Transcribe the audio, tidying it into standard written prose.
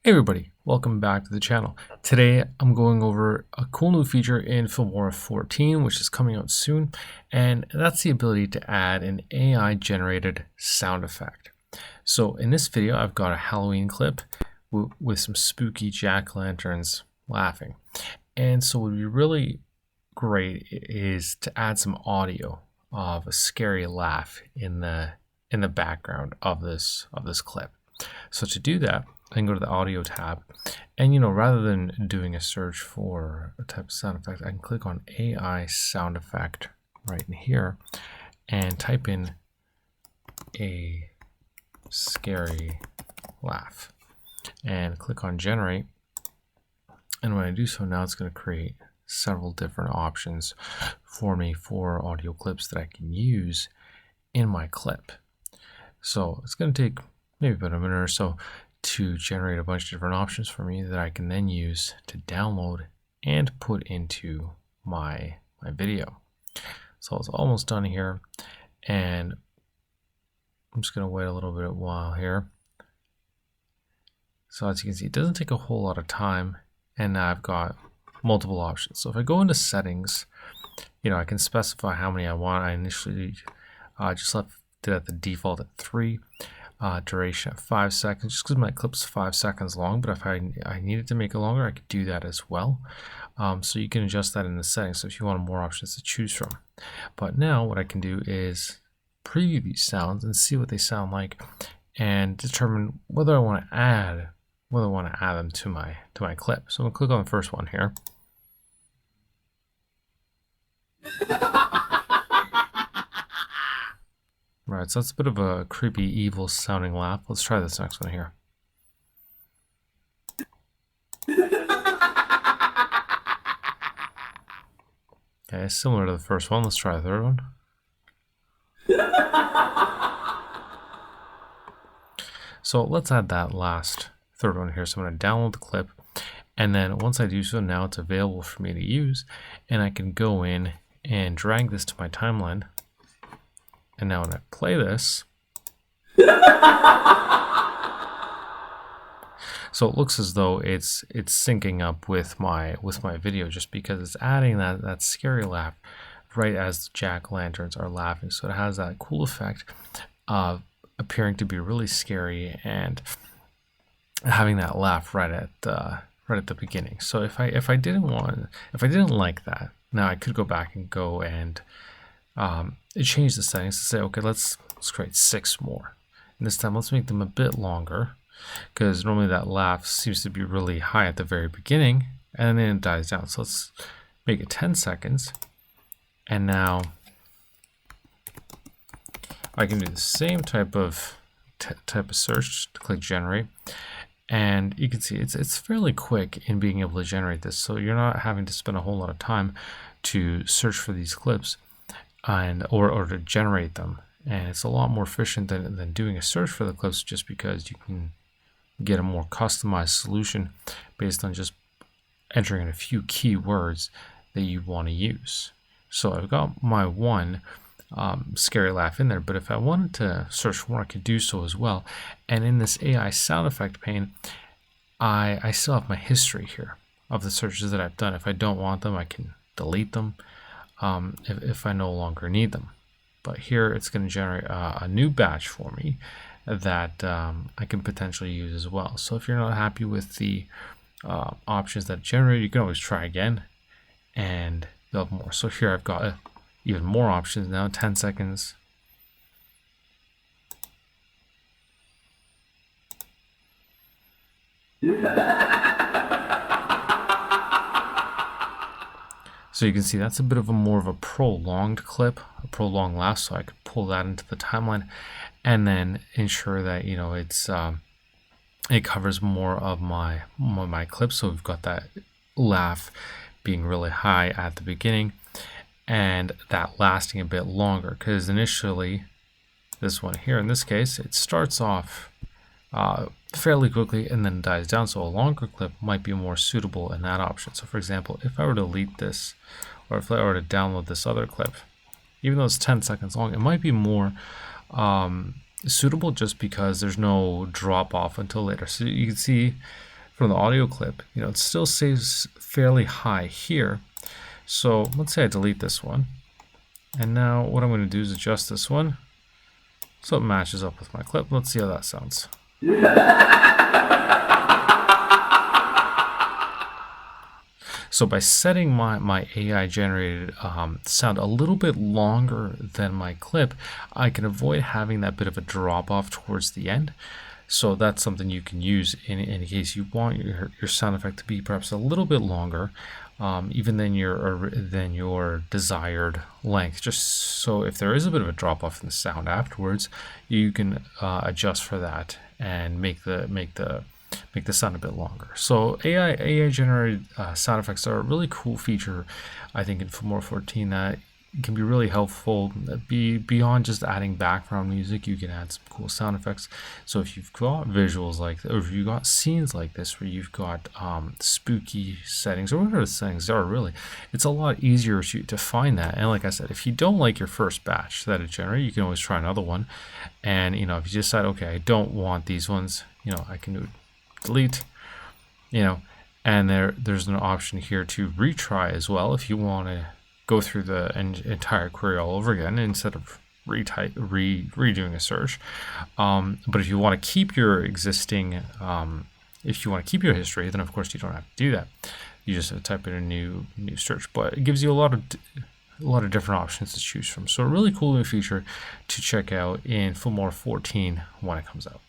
Hey everybody, welcome back to the channel. Today I'm going over a cool new feature in Filmora 14, which is coming out soon, and that's the ability to add an AI generated sound effect. So in this video I've got a Halloween clip with some spooky jack-o'-lanterns laughing. And so what would be really great is to add some audio of a scary laugh in the background of this clip. So to do that, I can go to the audio tab, and rather than doing a search for a type of sound effect, I can click on AI sound effect right in here and type in a scary laugh and click on generate. And when I do so, now it's going to create several different options for me for audio clips that I can use in my clip. So it's going to take maybe about a minute or so to generate a bunch of different options for me that I can then use to download and put into my video. So it's almost done here, and I'm just going to wait a little bit while here. So as you can see, it doesn't take a whole lot of time, and now I've got multiple options. So if I go into settings, I can specify how many I want. I initially just left it at the default at 3. Duration at 5 seconds, just because my clip's 5 seconds long, but if I needed to make it longer, I could do that as well. So you can adjust that in the settings, so if you want more options to choose from. But now what I can do is preview these sounds and see what they sound like and determine whether I want to add them to my clip. So I'm going to click on the first one here. Right, so that's a bit of a creepy, evil sounding laugh. Let's try this next one here. Okay, similar to the first one. Let's try the third one. So let's add that last third one here. So I'm going to download the clip, and then once I do so, now it's available for me to use, and I can go in and drag this to my timeline. And now when I play this, so it looks as though it's syncing up with my video, just because it's adding that scary laugh right as the jack-o'-lanterns are laughing. So it has that cool effect of appearing to be really scary and having that laugh right at the beginning. So if I didn't like that, now I could go back and change the settings to say, okay, let's create 6 more. And this time, let's make them a bit longer, because normally that laugh seems to be really high at the very beginning, and then it dies down. So let's make it 10 seconds. And now I can do the same type of search to click generate. And you can see it's fairly quick in being able to generate this. So you're not having to spend a whole lot of time to search for these clips or to generate them, and it's a lot more efficient than doing a search for the clips, just because you can get a more customized solution based on just entering in a few keywords that you want to use. So I've got my one scary laugh in there, but if I wanted to search for more, I could do so as well. And in this AI sound effect pane, I still have my history here of the searches that I've done. If I don't want them, I can delete them if I no longer need them. But here it's going to generate a new batch for me that I can potentially use as well. So if you're not happy with the options that generate, you can always try again and you'll have more. So here I've got even more options now, 10 seconds. So you can see that's a bit of more of a prolonged clip, a prolonged laugh. So I could pull that into the timeline and then ensure that it covers more of my clip. So we've got that laugh being really high at the beginning and that lasting a bit longer, because initially this one here, in this case, it starts off fairly quickly and then dies down. So a longer clip might be more suitable in that option. So for example, if I were to delete this, or if I were to download this other clip, even though it's 10 seconds long, it might be more suitable just because there's no drop off until later. So you can see from the audio clip, it still saves fairly high here. So let's say I delete this one. And now what I'm going to do is adjust this one so it matches up with my clip. Let's see how that sounds. So by setting my AI generated sound a little bit longer than my clip, I can avoid having that bit of a drop off towards the end. So that's something you can use in case you want your sound effect to be perhaps a little bit longer, even than your desired length. Just so if there is a bit of a drop off in the sound afterwards, you can adjust for that and make the sound a bit longer. So AI generated sound effects are a really cool feature, I think, in Filmora 14 that can be really helpful. Beyond just adding background music, you can add some cool sound effects. So if you've got visuals like that, or if you've got scenes like this where you've got spooky settings, or whatever the settings are, really, it's a lot easier to find that. And like I said, if you don't like your first batch that it generated, you can always try another one. And if you decide, okay, I don't want these ones, I can do delete, and there's an option here to retry as well if you want to go through the entire query all over again instead of redoing a search. But if you want to keep your existing, if you want to keep your history, then of course you don't have to do that. You just type in a new search, but it gives you a lot of different options to choose from. So a really cool new feature to check out in Filmora 14 when it comes out.